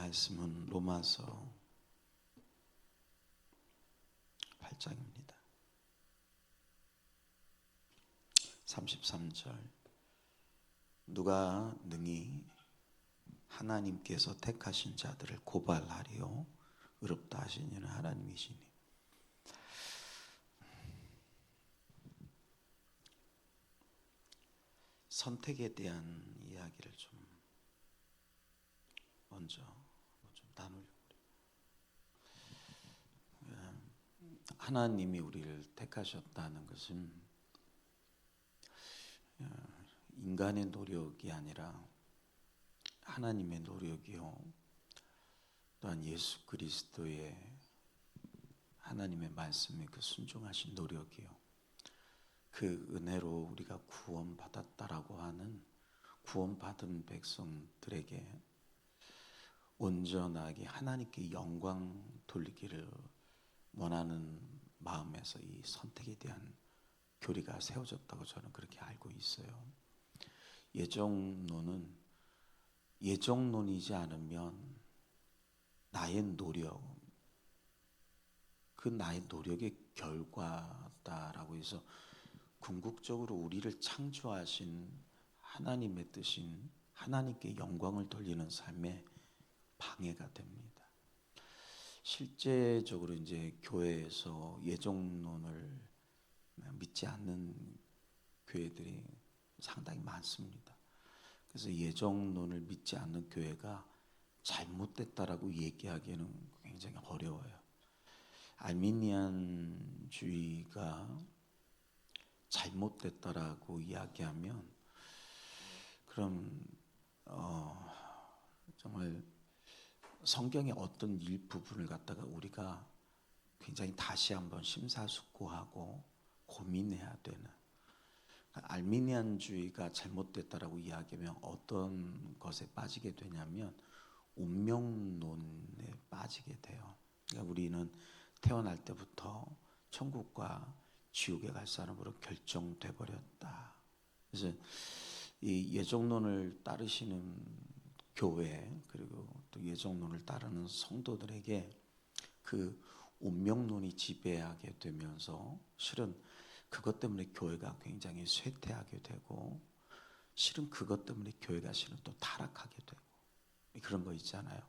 말씀은 로마서 8장입니다. 33절. 누가 능히 하나님께서 택하신 자들을 고발하리요 의롭다 하신 이는 하나님이시니. 선택에 대한 이야기를 좀 먼저 나누려고 해요. 하나님이 우리를 택하셨다는 것은 인간의 노력이 아니라 하나님의 노력이요, 또한 예수 그리스도의 하나님의 말씀에 그 순종하신 노력이요, 그 은혜로 우리가 구원받았다라고 하는 구원받은 백성들에게 온전하게 하나님께 영광 돌리기를 원하는 마음에서 이 선택에 대한 교리가 세워졌다고 저는 그렇게 알고 있어요. 예정론이지 않으면 나의 노력, 그 나의 노력의 결과다라고 해서 궁극적으로 우리를 창조하신 하나님의 뜻인 하나님께 영광을 돌리는 삶에 방해가 됩니다. 실제적으로 이제 교회에서 예정론을 믿지 않는 교회들이 상당히 많습니다. 그래서 예정론을 믿지 않는 교회가 잘못됐다라고 얘기하기에는 굉장히 어려워요. 알미니안주의가 잘못됐다라고 이야기하면 그럼 정말 성경의 어떤 일부분을 갖다가 우리가 굉장히 다시 한번 심사숙고하고 고민해야 되는, 알미니안주의가 잘못됐다라고 이야기하면 어떤 것에 빠지게 되냐면 운명론에 빠지게 돼요. 그러니까 우리는 태어날 때부터 천국과 지옥에 갈 사람으로 결정돼 버렸다. 그래서 이 예정론을 따르시는 교회, 그리고 또 예정론을 따르는 성도들에게 그 운명론이 지배하게 되면서 실은 그것 때문에 교회가 굉장히 쇠퇴하게 되고, 실은 그것 때문에 교회가 실은 또 타락하게 되고, 그런 거 있잖아요.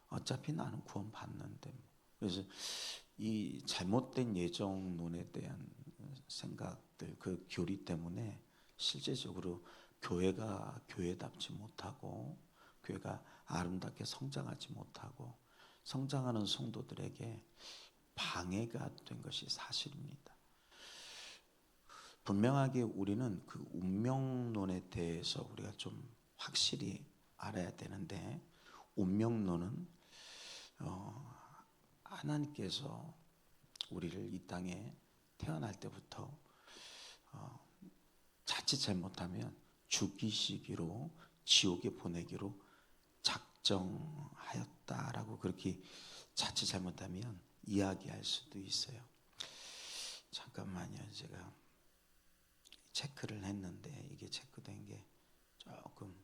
어차피 나는 구원 받는데. 그래서 이 잘못된 예정론에 대한 생각들, 그 교리 때문에 실제적으로 교회가 교회답지 못하고, 교회가 아름답게 성장하지 못하고, 성장하는 성도들에게 방해가 된 것이 사실입니다. 분명하게 우리는 그 운명론에 대해서 우리가 좀 확실히 알아야 되는데, 운명론은 하나님께서 우리를 이 땅에 태어날 때부터 자칫 잘못하면 죽이시기로, 지옥에 보내기로 작정하였다라고 그렇게 자칫 잘못하면 이야기할 수도 있어요. 잠깐만요. 제가 체크를 했는데 이게 체크된 게 조금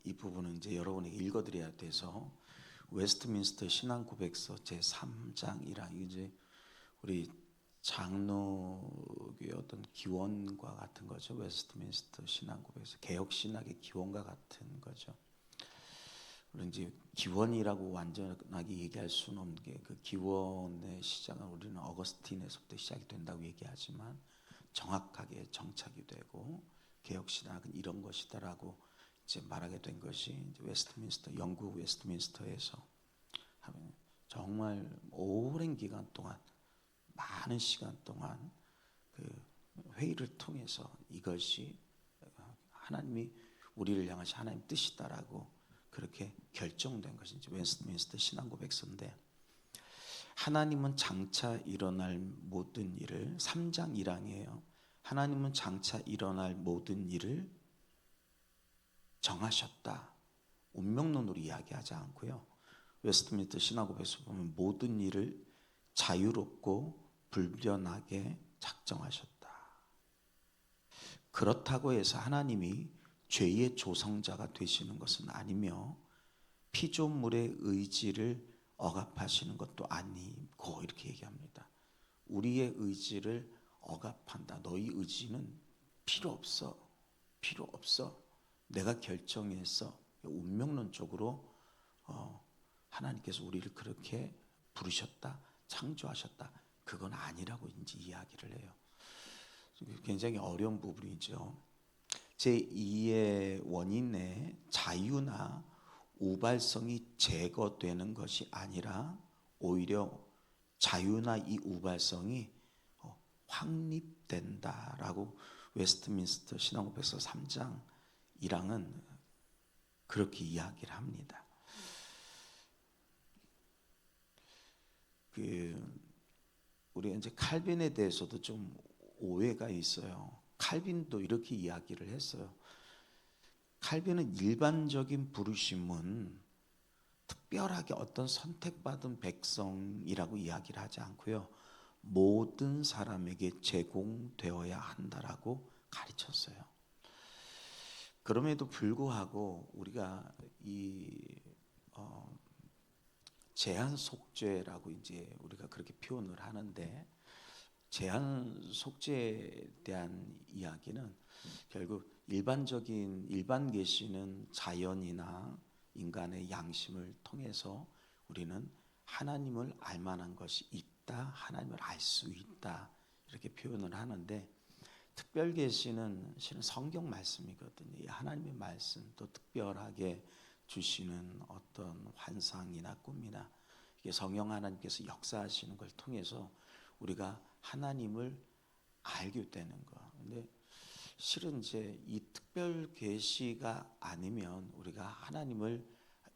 이 부분은 이제 여러분에게 읽어드려야 돼서, 웨스트민스터 신앙고백서 제3장이라 이제 우리 장로교의 어떤 기원과 같은 거죠. 웨스트민스터 신앙고백서, 개혁신학의 기원과 같은 거죠. 물론 이제 기원이라고 완전하게 얘기할 수는 없는 게, 그 기원의 시작은 우리는 어거스틴에서부터 시작이 된다고 얘기하지만 정확하게 정착이 되고 개혁신학은 이런 것이다라고 이제 말하게 된 것이 이제 웨스트민스터, 영국 웨스트민스터에서 정말 오랜 기간 동안, 많은 시간 동안 그 회의를 통해서 이것이 하나님이 우리를 향하신 하나님 뜻이다라고 그렇게 결정된 것이 이제 웨스트민스터 신앙고백서인데, 하나님은 장차 일어날 모든 일을, 3장 1항이에요. 하나님은 장차 일어날 모든 일을 정하셨다. 운명론으로 이야기하지 않고요. 웨스트민스터 신앙고백서 보면 모든 일을 자유롭고 불변하게 작정하셨다. 그렇다고 해서 하나님이 죄의 조성자가 되시는 것은 아니며 피조물의 의지를 억압하시는 것도 아니고 이렇게 얘기합니다. 우리의 의지를 억압한다. 너희 의지는 필요 없어. 필요 없어. 내가 결정해서 운명론적으로 하나님께서 우리를 그렇게 부르셨다. 창조하셨다. 그건 아니라고 이제 이야기를 해요. 굉장히 어려운 부분이죠. 제2의 원인의 자유나 우발성이 제거되는 것이 아니라 오히려 자유나 이 우발성이 확립된다라고 웨스트민스터 신앙고백서 3장 1항은 그렇게 이야기를 합니다. 우리 이제 칼빈에 대해서도 좀 오해가 있어요. 칼빈도 이렇게 이야기를 했어요. 칼빈은 일반적인 부르심은 특별하게 어떤 선택받은 백성이라고 이야기를 하지 않고요. 모든 사람에게 제공되어야 한다라고 가르쳤어요. 그럼에도 불구하고 우리가 이 제한 속죄라고 이제 우리가 그렇게 표현을 하는데, 제한 속죄에 대한 이야기는 결국 일반 계시는 자연이나 인간의 양심을 통해서 우리는 하나님을 알 만한 것이 있다, 하나님을 알 수 있다 이렇게 표현을 하는데, 특별 계시는 실은 성경 말씀이거든요. 이 하나님의 말씀, 또 특별하게 주시는 어떤 환상이나 꿈이나 이게 성령 하나님께서 역사하시는 걸 통해서 우리가 하나님을 알게 되는 거. 근데 실은 이제 이 특별 계시가 아니면 우리가 하나님을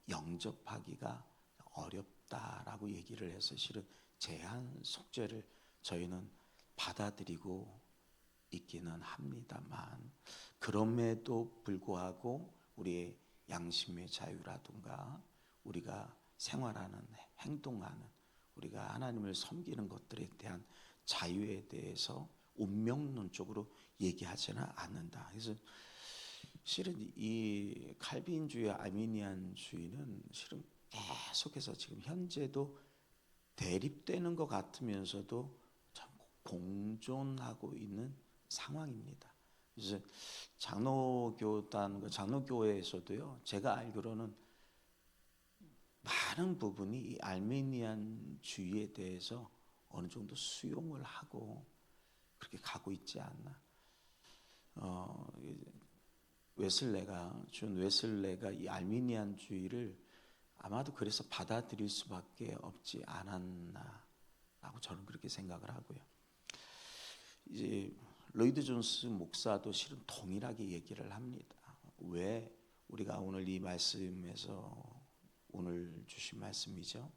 영접하기가 어렵다라고 얘기를 해서 실은 제한 속죄를 저희는 받아들이고 있기는 합니다만, 그럼에도 불구하고 우리의 양심의 자유라든가 우리가 생활하는, 행동하는, 우리가 하나님을 섬기는 것들에 대한 자유에 대해서 운명론적으로 얘기하지는 않는다. 그래서 실은 이 칼빈주의, 아르미니안주의는 실은 계속해서 지금 현재도 대립되는 것 같으면서도 참 공존하고 있는 상황입니다. 그래서 장로교회에서도요, 제가 알기로는 많은 부분이 이 알메니안주의에 대해서 어느 정도 수용을 하고 그렇게 가고 있지 않나. 존 웨슬레가 이 알메니안주의를 아마도 그래서 받아들일 수밖에 없지 않았나라고 저는 그렇게 생각을 하고요. 이제 로이드 존스 목사도 실은 동일하게 얘기를 합니다. 왜 우리가 오늘 이 말씀에서 오늘 주신 말씀이죠.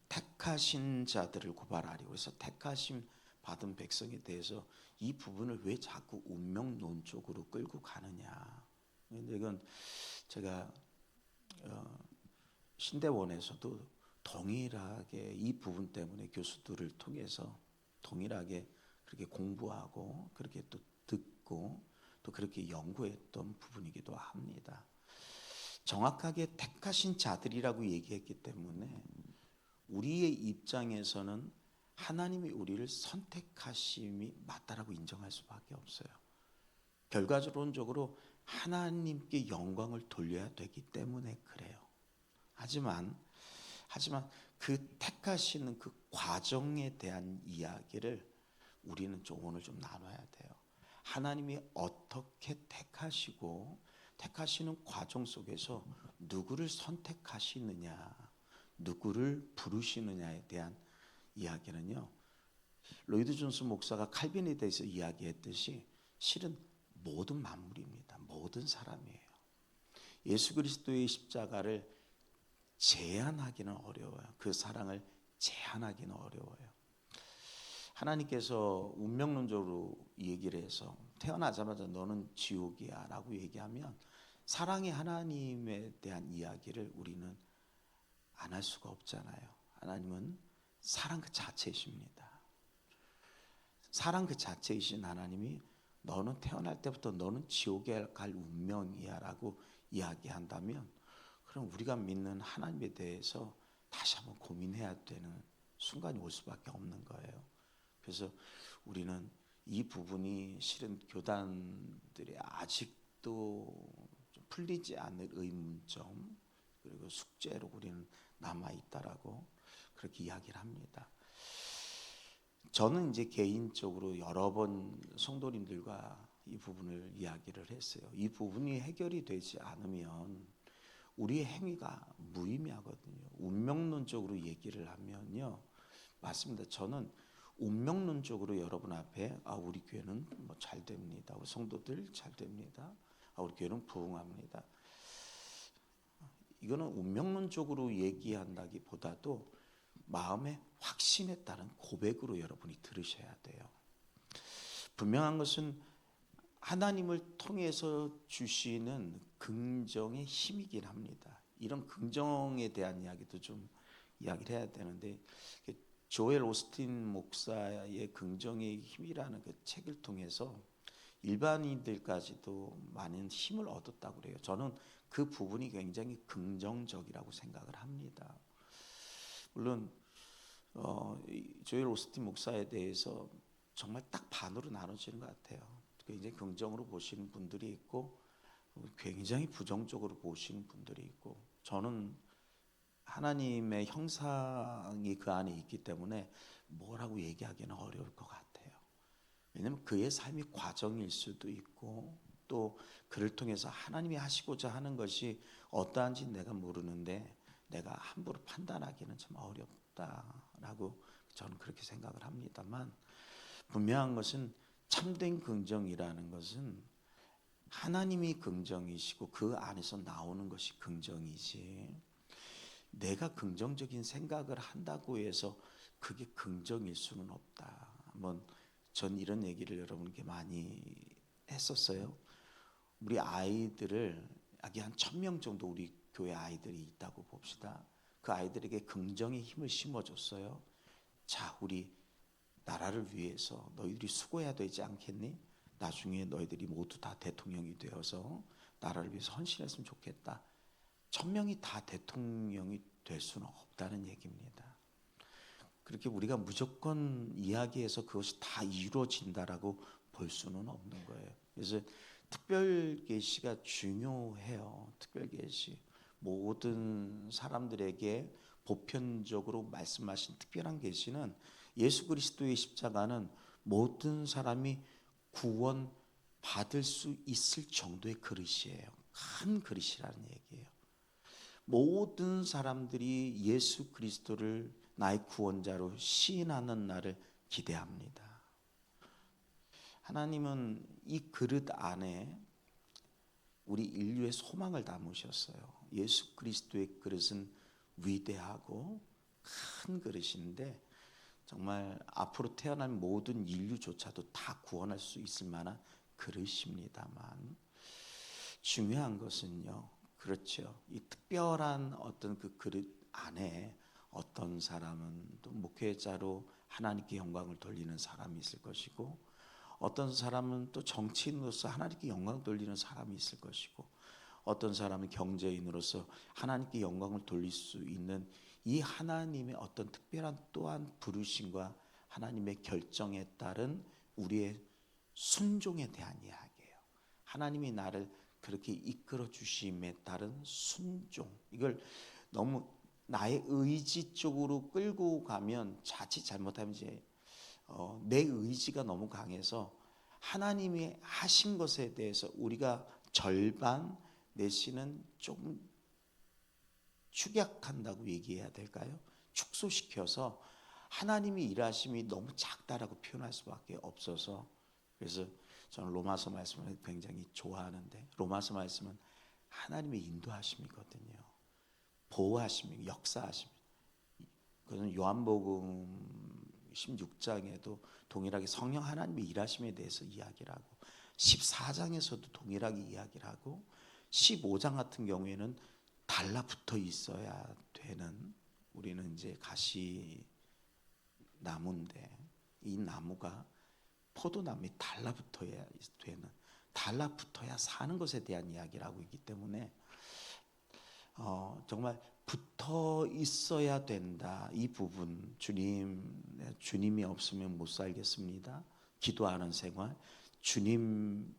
택하신 자들을 고발하리. 그래서 택하심 받은 백성에 대해서 이 부분을 왜 자꾸 운명론적으로 끌고 가느냐. 근데 이건 제가 신대원에서도 동일하게 이 부분 때문에 교수들을 통해서 동일하게 그렇게 공부하고 그렇게 또 듣고 또 그렇게 연구했던 부분이기도 합니다. 정확하게 택하신 자들이라고 얘기했기 때문에 우리의 입장에서는 하나님이 우리를 선택하심이 맞다라고 인정할 수밖에 없어요. 결과적으로 하나님께 영광을 돌려야 되기 때문에 그래요. 하지만 그 택하시는 그 과정에 대한 이야기를 우리는 오늘 좀 나눠야 돼요. 하나님이 어떻게 택하시고 택하시는 과정 속에서 누구를 선택하시느냐, 누구를 부르시느냐에 대한 이야기는요, 로이드 존스 목사가 칼빈에 대해서 이야기했듯이 실은 모든 만물입니다. 모든 사람이에요. 예수 그리스도의 십자가를 제한하기는 어려워요. 그 사랑을 제한하기는 어려워요. 하나님께서 운명론적으로 얘기를 해서 태어나자마자 너는 지옥이야 라고 얘기하면 사랑의 하나님에 대한 이야기를 우리는 안 할 수가 없잖아요. 하나님은 사랑 그 자체이십니다. 사랑 그 자체이신 하나님이 너는 태어날 때부터 너는 지옥에 갈 운명이야라고 이야기한다면, 그럼 우리가 믿는 하나님에 대해서 다시 한번 고민해야 되는 순간이 올 수밖에 없는 거예요. 그래서 우리는 이 부분이 실은 교단들이 아직도 좀 풀리지 않는 의문점, 그리고 숙제로 우리는 남아 있다라고 그렇게 이야기를 합니다. 저는 이제 개인적으로 여러 번 성도님들과 이 부분을 이야기를 했어요. 이 부분이 해결이 되지 않으면 우리의 행위가 무의미하거든요. 운명론적으로 얘기를 하면요, 맞습니다. 저는 운명론적으로 여러분 앞에 우리 교회는 뭐 잘 됩니다. 우리 성도들 잘 됩니다. 우리 교회는 부흥합니다. 이거는 운명론적으로 얘기한다기보다도 마음의 확신에 따른 고백으로 여러분이 들으셔야 돼요. 분명한 것은 하나님을 통해서 주시는 긍정의 힘이긴 합니다. 이런 긍정에 대한 이야기도 좀 이야기를 해야 되는데, 조엘 오스틴 목사의 긍정의 힘이라는 그 책을 통해서 일반인들까지도 많은 힘을 얻었다고 그래요. 저는 그 부분이 굉장히 긍정적이라고 생각을 합니다. 물론 조엘 오스틴 목사에 대해서 정말 딱 반으로 나눠지는 것 같아요. 굉장히 긍정으로 보시는 분들이 있고 굉장히 부정적으로 보시는 분들이 있고, 저는 하나님의 형상이 그 안에 있기 때문에 뭐라고 얘기하기는 어려울 것 같아요. 왜냐하면 그의 삶이 과정일 수도 있고, 또 그를 통해서 하나님이 하시고자 하는 것이 어떠한지 내가 모르는데 내가 함부로 판단하기는 참 어렵다라고 저는 그렇게 생각을 합니다만, 분명한 것은 참된 긍정이라는 것은 하나님이 긍정이시고 그 안에서 나오는 것이 긍정이지, 내가 긍정적인 생각을 한다고 해서 그게 긍정일 수는 없다. 전 이런 얘기를 여러분께 많이 했었어요. 우리 아이들을 여기 한 1000명 정도 우리 교회 아이들이 있다고 봅시다. 그 아이들에게 긍정의 힘을 심어줬어요. 자, 우리 나라를 위해서 너희들이 수고해야 되지 않겠니? 나중에 너희들이 모두 다 대통령이 되어서 나라를 위해서 헌신했으면 좋겠다. 1000명이 다 대통령이 될 수는 없다는 얘기입니다. 그렇게 우리가 무조건 이야기해서 그것이 다 이루어진다라고 볼 수는 없는 거예요. 그래서 특별 계시가 중요해요. 특별 계시, 모든 사람들에게 보편적으로 말씀하신 특별한 계시는, 예수 그리스도의 십자가는 모든 사람이 구원 받을 수 있을 정도의 그릇이에요. 큰 그릇이라는 얘기예요. 모든 사람들이 예수 그리스도를 나의 구원자로 시인하는 날을 기대합니다. 하나님은 이 그릇 안에 우리 인류의 소망을 담으셨어요. 예수 그리스도의 그릇은 위대하고 큰 그릇인데, 정말 앞으로 태어날 모든 인류조차도 다 구원할 수 있을 만한 그릇입니다만, 중요한 것은요, 그렇죠, 이 특별한 어떤 그 그릇 안에 어떤 사람은 또 목회자로 하나님께 영광을 돌리는 사람이 있을 것이고, 어떤 사람은 또 정치인으로서 하나님께 영광을 돌리는 사람이 있을 것이고, 어떤 사람은 경제인으로서 하나님께 영광을 돌릴 수 있는 이 하나님의 어떤 특별한 또한 부르심과 하나님의 결정에 따른 우리의 순종에 대한 이야기예요. 하나님이 나를 그렇게 이끌어 주심에 따른 순종, 이걸 너무 나의 의지 쪽으로 끌고 가면 자칫 잘못하면 이제 내 의지가 너무 강해서 하나님이 하신 것에 대해서 우리가 절반 내지는 조금 축약한다고 얘기해야 될까요? 축소시켜서 하나님이 일하심이 너무 작다라고 표현할 수밖에 없어서, 그래서 저는 로마서 말씀을 굉장히 좋아하는데, 로마서 말씀은 하나님의 인도하심이거든요. 보호하심이, 역사하심. 그것은 요한복음 16장에도 동일하게 성령 하나님의 일하심에 대해서 이야기를 하고, 14장에서도 동일하게 이야기를 하고, 15장 같은 경우에는 달라붙어 있어야 되는, 우리는 이제 가시 나무인데 이 나무가 포도나무에 달라붙어야 되는, 달라붙어야 사는 것에 대한 이야기를 하고 있기 때문에 정말 붙어 있어야 된다. 이 부분, 주님이 없으면 못 살겠습니다. 기도하는 생활, 주님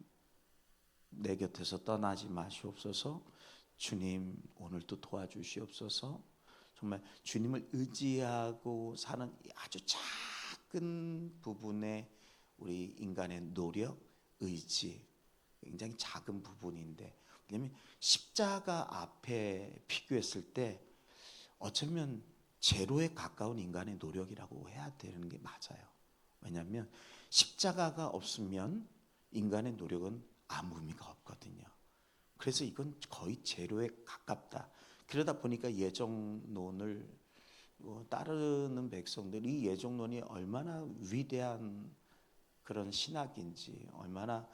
내 곁에서 떠나지 마시옵소서. 주님 오늘도 도와주시옵소서. 정말 주님을 의지하고 사는 아주 작은 부분에 우리 인간의 노력, 의지, 굉장히 작은 부분인데, 왜냐하면 십자가 앞에 비교했을 때 어쩌면 제로에 가까운 인간의 노력이라고 해야 되는 게 맞아요. 왜냐하면 십자가가 없으면 인간의 노력은 아무 의미가 없거든요. 그래서 이건 거의 제로에 가깝다. 그러다 보니까 예정론을 따르는 백성들이, 이 예정론이 얼마나 위대한 그런 신학인지, 얼마나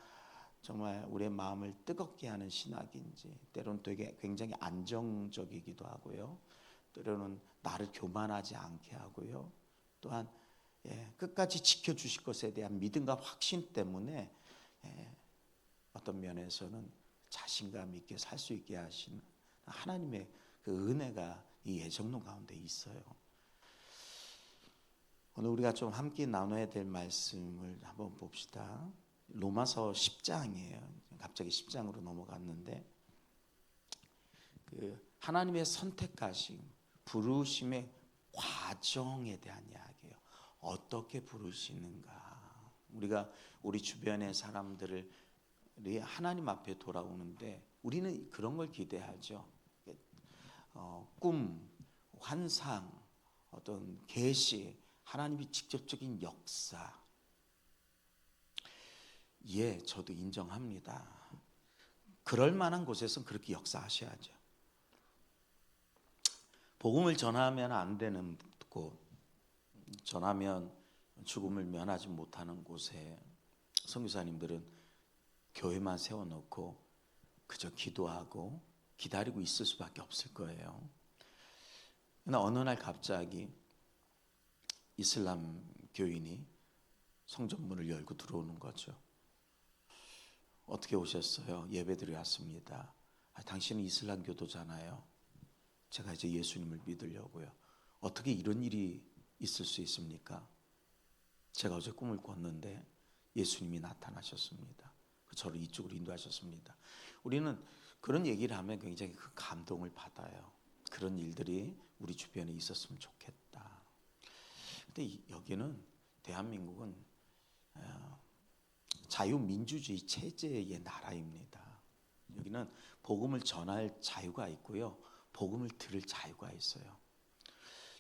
정말 우리의 마음을 뜨겁게 하는 신학인지, 때로는 되게 굉장히 안정적이기도 하고요, 때로는 나를 교만하지 않게 하고요, 또한 끝까지 지켜주실 것에 대한 믿음과 확신 때문에 어떤 면에서는 자신감 있게 살 수 있게 하시는 하나님의 그 은혜가 이 예정론 가운데 있어요. 오늘 우리가 좀 함께 나눠야 될 말씀을 한번 봅시다. 로마서 10장이에요. 갑자기 10장으로 넘어갔는데, 그 하나님의 선택하심, 부르심의 과정에 대한 이야기예요. 어떻게 부르시는가. 우리가 우리 주변의 사람들을 하나님 앞에 돌아오는데 우리는 그런 걸 기대하죠. 꿈, 환상, 어떤 계시, 하나님의 직접적인 역사. 예, 저도 인정합니다. 그럴 만한 곳에서는 그렇게 역사하셔야죠. 복음을 전하면 안 되는 곳, 전하면 죽음을 면하지 못하는 곳에 선교사님들은 교회만 세워놓고 그저 기도하고 기다리고 있을 수밖에 없을 거예요. 그러나 어느 날 갑자기 이슬람 교인이 성전문을 열고 들어오는 거죠. 어떻게 오셨어요? 예배드려 왔습니다. 당신은 이슬람 교도잖아요. 제가 이제 예수님을 믿으려고요. 어떻게 이런 일이 있을 수 있습니까? 제가 어제 꿈을 꿨는데 예수님이 나타나셨습니다. 저를 이쪽으로 인도하셨습니다. 우리는 그런 얘기를 하면 굉장히 그 감동을 받아요. 그런 일들이 우리 주변에 있었으면 좋겠다. 근데 여기는, 대한민국은 자유민주주의 체제의 나라입니다. 여기는 복음을 전할 자유가 있고요, 복음을 들을 자유가 있어요.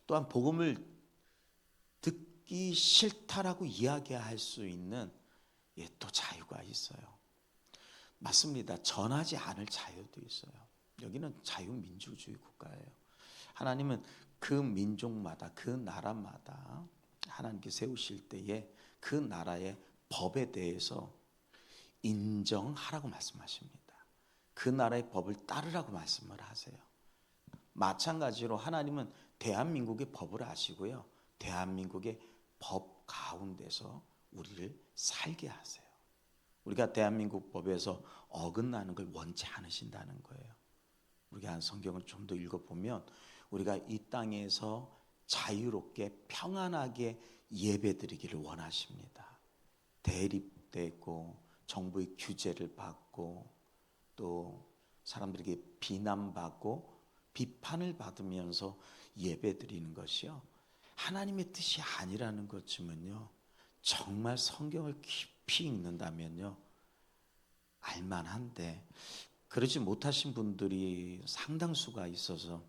또한 복음을 듣기 싫다라고 이야기할 수 있는 또 자유가 있어요. 맞습니다. 전하지 않을 자유도 있어요. 여기는 자유민주주의 국가예요. 하나님은 그 민족마다, 그 나라마다 하나님께 세우실 때에 그 나라의 법에 대해서 인정하라고 말씀하십니다. 그 나라의 법을 따르라고 말씀을 하세요. 마찬가지로 하나님은 대한민국의 법을 아시고요, 대한민국의 법 가운데서 우리를 살게 하세요. 우리가 대한민국 법에서 어긋나는 걸 원치 않으신다는 거예요. 우리가 성경을 좀 더 읽어보면 우리가 이 땅에서 자유롭게 평안하게 예배드리기를 원하십니다. 대립되고 정부의 규제를 받고 또 사람들에게 비난받고 비판을 받으면서 예배드리는 것이요, 하나님의 뜻이 아니라는 것쯤은요, 정말 성경을 깊이 읽는다면요 알만한데, 그러지 못하신 분들이 상당수가 있어서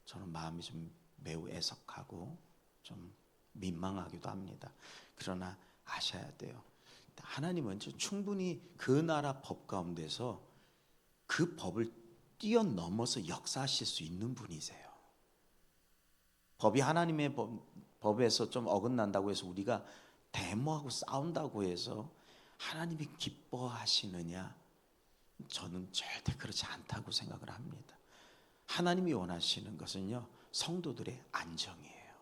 저는 마음이 좀 매우 애석하고 좀 민망하기도 합니다. 그러나 아셔야 돼요. 하나님은 충분히 그 나라 법 가운데서 그 법을 뛰어넘어서 역사하실 수 있는 분이세요. 법이 하나님의 법에서 좀 어긋난다고 해서 우리가 데모하고 싸운다고 해서 하나님이 기뻐하시느냐? 저는 절대 그렇지 않다고 생각을 합니다. 하나님이 원하시는 것은요, 성도들의 안정이에요.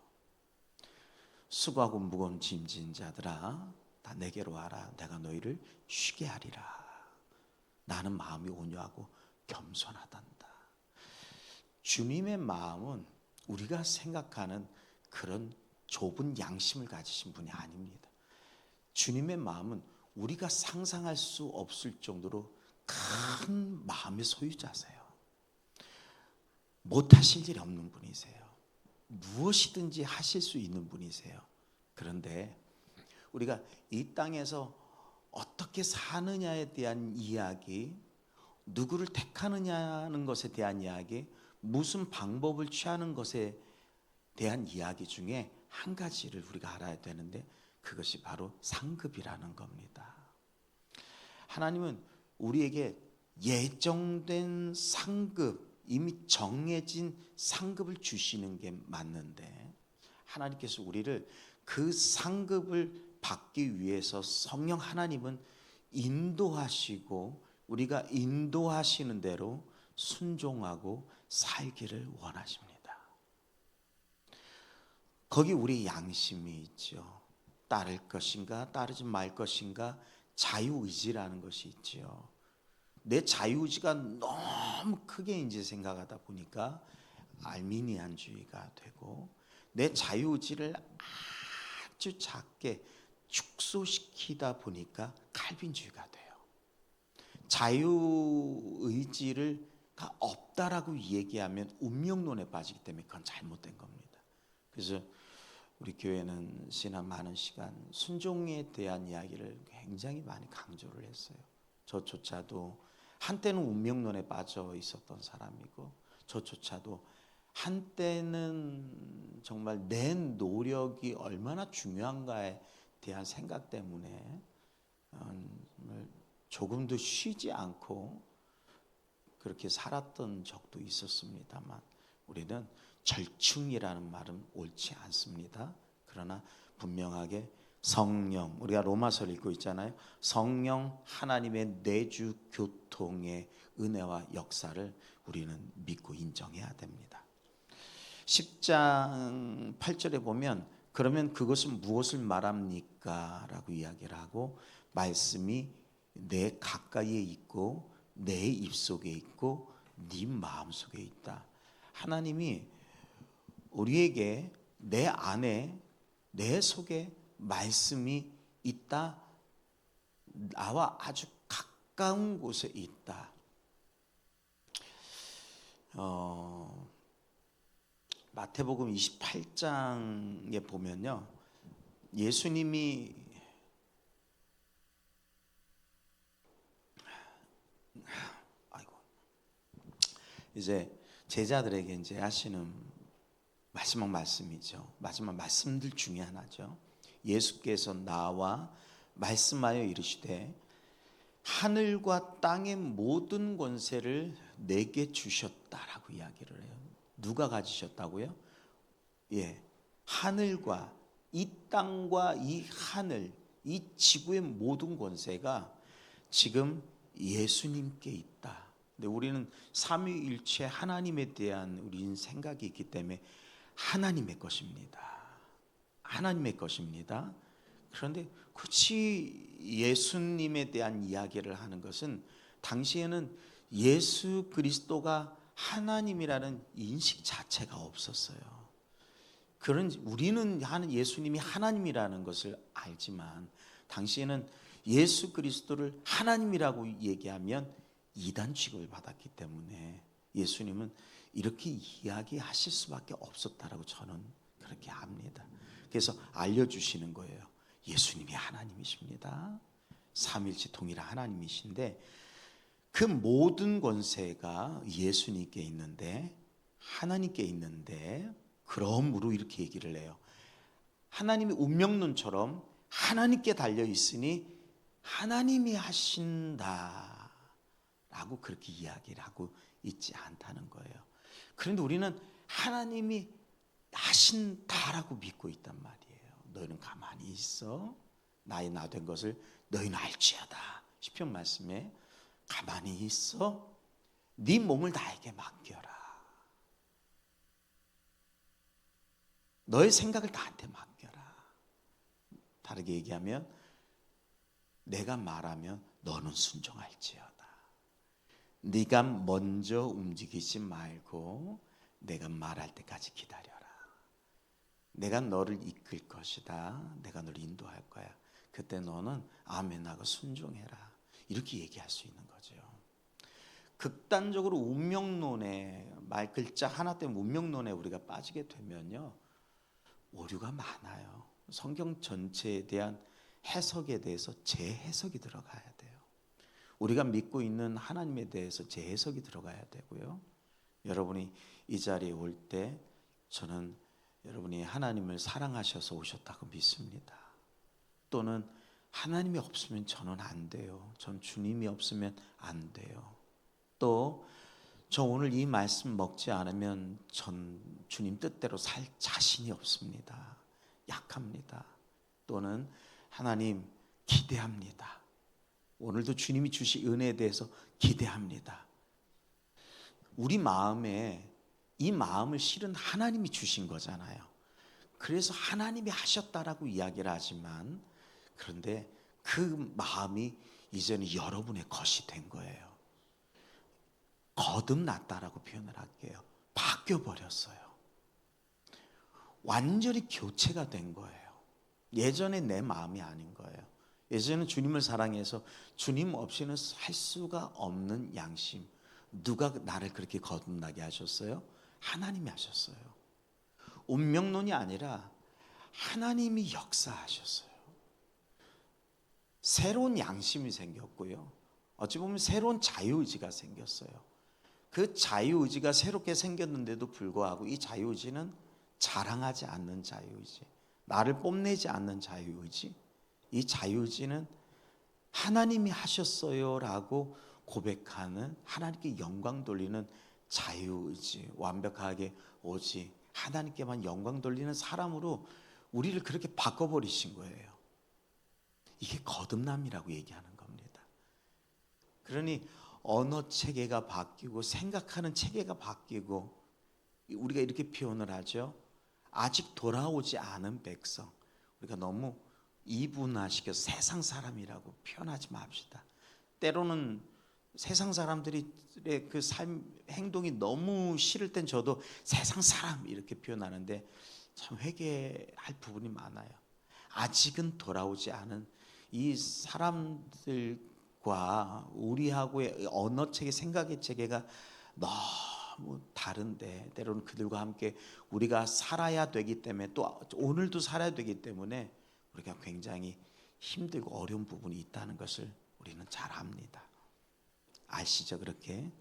수고하고 무거운 짐진 자들아, 다 내게로 와라. 내가 너희를 쉬게 하리라. 나는 마음이 온유하고 겸손하단다. 주님의 마음은 우리가 생각하는 그런 좁은 양심을 가지신 분이 아닙니다. 주님의 마음은 우리가 상상할 수 없을 정도로 큰 마음의 소유자세요. 못하실 일이 없는 분이세요. 무엇이든지 하실 수 있는 분이세요. 그런데 우리가 이 땅에서 어떻게 사느냐에 대한 이야기, 누구를 택하느냐는 것에 대한 이야기, 무슨 방법을 취하는 것에 대한 이야기 중에 한 가지를 우리가 알아야 되는데 그것이 바로 상급이라는 겁니다. 하나님은 우리에게 예정된 상급, 이미 정해진 상급을 주시는 게 맞는데 하나님께서 우리를 그 상급을 받기 위해서 성령 하나님은 인도하시고 우리가 인도하시는 대로 순종하고 살기를 원하십니다. 거기 우리 양심이 있죠. 따를 것인가 따르지 말 것인가 자유의지라는 것이 있죠. 내 자유의지가 너무 크게 이제 생각하다 보니까 알미니안주의가 되고 내 자유의지를 아주 작게 축소시키다 보니까 칼빈주의가 돼요. 자유의지가 없다라고 얘기하면 운명론에 빠지기 때문에 그건 잘못된 겁니다. 그래서 우리 교회는 지난 많은 시간 순종에 대한 이야기를 굉장히 많이 강조를 했어요. 저조차도 한때는 운명론에 빠져 있었던 사람이고 저조차도 한때는 정말 내 노력이 얼마나 중요한가에 대한 생각 때문에 조금도 쉬지 않고 그렇게 살았던 적도 있었습니다만 우리는 절충이라는 말은 옳지 않습니다. 그러나 분명하게 성령, 우리가 로마서를 읽고 있잖아요. 성령 하나님의 내주 교통의 은혜와 역사를 우리는 믿고 인정해야 됩니다. 10장 8절에 보면 그러면 그것은 무엇을 말합니까? 라고 이야기를 하고 말씀이 내 가까이에 있고 내 입속에 있고 네 마음속에 있다. 하나님이 우리에게 내 안에 내 속에 말씀이 있다. 나와 아주 가까운 곳에 있다. 마태복음 28장에 보면요. 예수님이 이제 제자들에게 이제 하시는 마지막 말씀이죠. 마지막 말씀들 중에 하나죠. 예수께서 나와 말씀하여 이르시되 하늘과 땅의 모든 권세를 내게 주셨다라고 이야기를 해요. 누가 가지셨다고요? 예, 하늘과 이 땅과 이 하늘, 이 지구의 모든 권세가 지금 예수님께 있다. 근데 우리는 삼위일체 하나님에 대한 우리는 생각이 있기 때문에 하나님의 것입니다. 하나님의 것입니다. 그런데 굳이 예수님에 대한 이야기를 하는 것은 당시에는 예수 그리스도가 하나님이라는 인식 자체가 없었어요. 그런 우리는 하는 예수님이 하나님이라는 것을 알지만 당시에는 예수 그리스도를 하나님이라고 얘기하면 이단 취급을 받았기 때문에 예수님은 이렇게 이야기하실 수밖에 없었다라고 저는 그렇게 합니다. 그래서 알려주시는 거예요. 예수님이 하나님이십니다. 삼일체 동일한 하나님이신데 그 모든 권세가 예수님께 있는데 하나님께 있는데 그러므로 이렇게 얘기를 해요. 하나님이 운명론처럼 하나님께 달려 있으니 하나님이 하신다 라고 그렇게 이야기를 하고 있지 않다는 거예요. 그런데 우리는 하나님이 하신다라고 믿고 있단 말이에요. 너희는 가만히 있어. 나의 나 된 것을 너희는 알지어다. 시편 말씀에 가만히 있어. 네 몸을 나에게 맡겨라. 너의 생각을 나한테 맡겨라. 다르게 얘기하면 내가 말하면 너는 순종할지어다. 네가 먼저 움직이지 말고 내가 말할 때까지 기다려라. 내가 너를 이끌 것이다. 내가 너를 인도할 거야. 그때 너는 아멘하고 순종해라. 이렇게 얘기할 수 있는 거죠. 극단적으로 운명론에, 말 글자 하나 때문에 운명론에 우리가 빠지게 되면요, 오류가 많아요. 성경 전체에 대한 해석에 대해서 재해석이 들어가야 돼요. 우리가 믿고 있는 하나님에 대해서 재해석이 들어가야 되고요. 여러분이 이 자리에 올 때 저는 여러분이 하나님을 사랑하셔서 오셨다고 믿습니다. 또는 하나님이 없으면 저는 안 돼요. 전 주님이 없으면 안 돼요. 또 저 오늘 이 말씀 먹지 않으면 전 주님 뜻대로 살 자신이 없습니다. 약합니다. 또는 하나님 기대합니다. 오늘도 주님이 주신 은혜에 대해서 기대합니다. 우리 마음에 이 마음을 실은 하나님이 주신 거잖아요. 그래서 하나님이 하셨다라고 이야기를 하지만, 그런데 그 마음이 이제는 여러분의 것이 된 거예요. 거듭났다라고 표현을 할게요. 바뀌어버렸어요. 완전히 교체가 된 거예요. 예전에 내 마음이 아닌 거예요. 예전에는 주님을 사랑해서 주님 없이는 살 수가 없는 양심. 누가 나를 그렇게 거듭나게 하셨어요? 하나님이 하셨어요. 운명론이 아니라 하나님이 역사하셨어요. 새로운 양심이 생겼고요. 어찌 보면 새로운 자유의지가 생겼어요. 그 자유의지가 새롭게 생겼는데도 불구하고 이 자유의지는 자랑하지 않는 자유의지, 나를 뽐내지 않는 자유의지, 이 자유의지는 하나님이 하셨어요 라고 고백하는, 하나님께 영광 돌리는 자유의지, 완벽하게 오직 하나님께만 영광 돌리는 사람으로 우리를 그렇게 바꿔버리신 거예요. 이게 거듭남이라고 얘기하는 겁니다. 그러니 언어 체계가 바뀌고 생각하는 체계가 바뀌고, 우리가 이렇게 표현을 하죠. 아직 돌아오지 않은 백성. 우리가 너무 이분화시켜서 세상 사람이라고 표현하지 맙시다. 때로는 세상 사람들의 그 삶, 행동이 너무 싫을 땐 저도 세상 사람 이렇게 표현하는데 참 회개할 부분이 많아요. 아직은 돌아오지 않은 이 사람들과 우리하고의 언어 체계, 생각의 체계가 너무 다른데, 때로는 그들과 함께 우리가 살아야 되기 때문에, 또 오늘도 살아야 되기 때문에 우리가 굉장히 힘들고 어려운 부분이 있다는 것을 우리는 잘 압니다. 아시죠? 그렇게.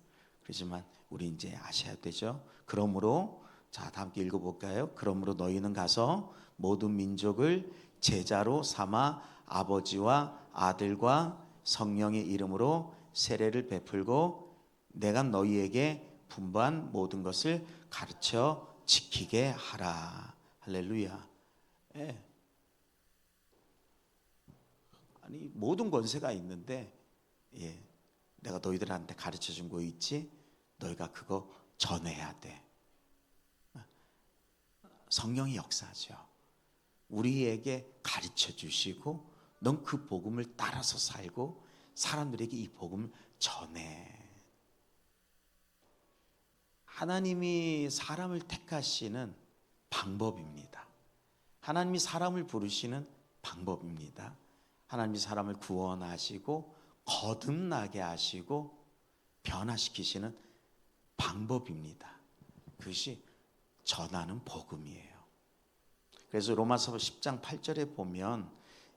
그렇지만 우리 이제 아셔야 되죠. 그러므로, 자, 다 함께 읽어볼까요? 그러므로 너희는 가서 모든 민족을 제자로 삼아 아버지와 아들과 성령의 이름으로 세례를 베풀고 내가 너희에게 분부한 모든 것을 가르쳐 지키게 하라. 할렐루야. 예. 아니, 모든 권세가 있는데, 예, 내가 너희들한테 가르쳐 준 거 있지? 너희가 그거 전해야 돼. 성령이 역사하죠. 우리에게 가르쳐 주시고 넌 그 복음을 따라서 살고 사람들에게 이 복음을 전해. 하나님이 사람을 택하시는 방법입니다. 하나님이 사람을 부르시는 방법입니다. 하나님이 사람을 구원하시고 거듭나게 하시고 변화시키시는 방법입니다. 그것이 전하는 복음이에요. 그래서 로마서 10장 8절에 보면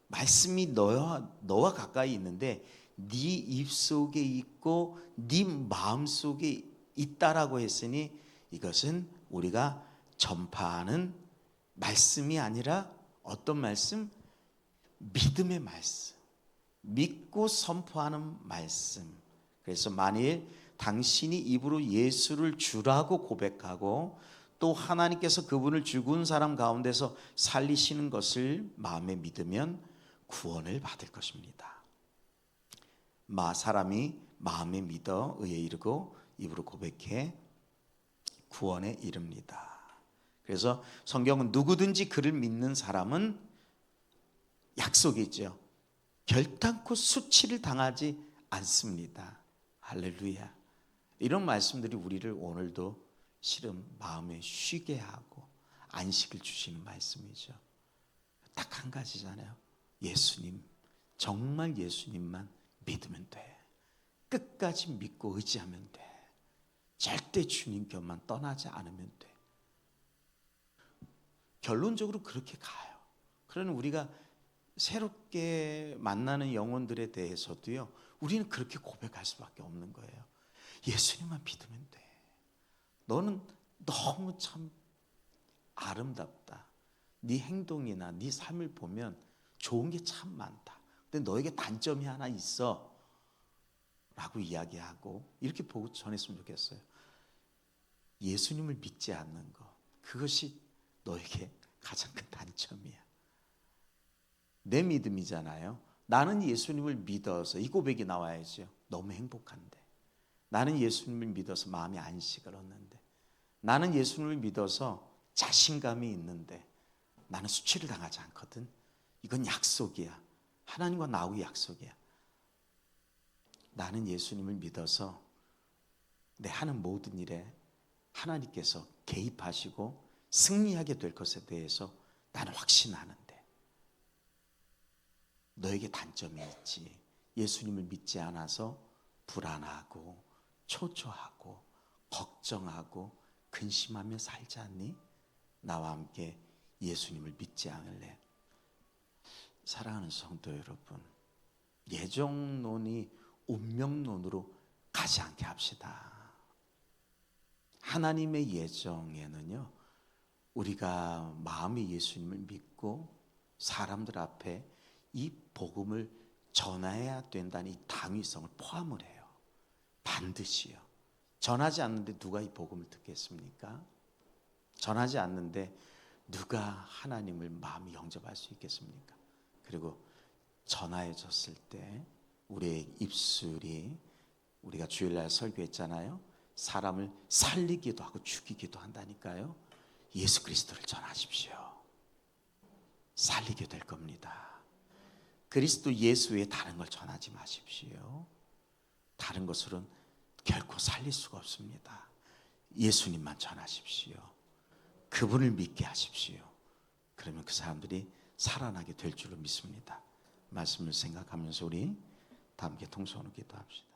말씀이 너와 가까이 있는데 네 입속에 있고 네 마음속에 있다라고 했으니 이것은 우리가 전파하는 말씀이 아니라 어떤 말씀? 믿음의 말씀, 믿고 선포하는 말씀. 그래서 만일 당신이 입으로 예수를 주라고 고백하고 또 하나님께서 그분을 죽은 사람 가운데서 살리시는 것을 마음에 믿으면 구원을 받을 것입니다. 사람이 마음에 믿어 의에 이르고 입으로 고백해 구원에 이릅니다. 그래서 성경은 누구든지 그를 믿는 사람은 약속이 있죠. 결단코 수치를 당하지 않습니다. 할렐루야. 이런 말씀들이 우리를 오늘도 실은 마음에 쉬게 하고 안식을 주시는 말씀이죠. 딱 한 가지잖아요. 예수님, 정말 예수님만 믿으면 돼. 끝까지 믿고 의지하면 돼. 절대 주님 곁만 떠나지 않으면 돼. 결론적으로 그렇게 가요. 그러는 우리가 새롭게 만나는 영혼들에 대해서도요, 우리는 그렇게 고백할 수밖에 없는 거예요. 예수님만 믿으면 돼. 너는 너무 참 아름답다. 네 행동이나 네 삶을 보면 좋은 게 참 많다. 근데 너에게 단점이 하나 있어 라고 이야기하고 이렇게 보고 전했으면 좋겠어요. 예수님을 믿지 않는 것, 그것이 너에게 가장 큰 단점이야. 내 믿음이잖아요. 나는 예수님을 믿어서, 이 고백이 나와야죠. 너무 행복한데. 나는 예수님을 믿어서 마음의 안식을 얻는데, 나는 예수님을 믿어서 자신감이 있는데 나는 수치를 당하지 않거든. 이건 약속이야. 하나님과 나하고의 약속이야. 나는 예수님을 믿어서 내 하는 모든 일에 하나님께서 개입하시고 승리하게 될 것에 대해서 나는 확신하는데, 너에게 단점이 있지. 예수님을 믿지 않아서 불안하고 초조하고 걱정하고 근심하며 살지 않니? 나와 함께 예수님을 믿지 않을래? 사랑하는 성도 여러분, 예정론이 운명론으로 가지 않게 합시다. 하나님의 예정에는요, 우리가 마음이 예수님을 믿고 사람들 앞에 이 복음을 전해야 된다는 이 당위성을 포함을 해요. 반드시요. 전하지 않는데 누가 이 복음을 듣겠습니까? 전하지 않는데 누가 하나님을 마음이 영접할 수 있겠습니까? 그리고 전하여졌을 때 우리의 입술이, 우리가 주일날 설교했잖아요. 사람을 살리기도 하고 죽이기도 한다니까요. 예수 그리스도를 전하십시오. 살리게 될 겁니다. 그리스도 예수 외에 다른 걸 전하지 마십시오. 다른 것으로는 결코 살릴 수가 없습니다. 예수님만 전하십시오. 그분을 믿게 하십시오. 그러면 그 사람들이 살아나게 될 줄로 믿습니다. 말씀을 생각하면서 우리 다 함께 통성으로 기도합시다.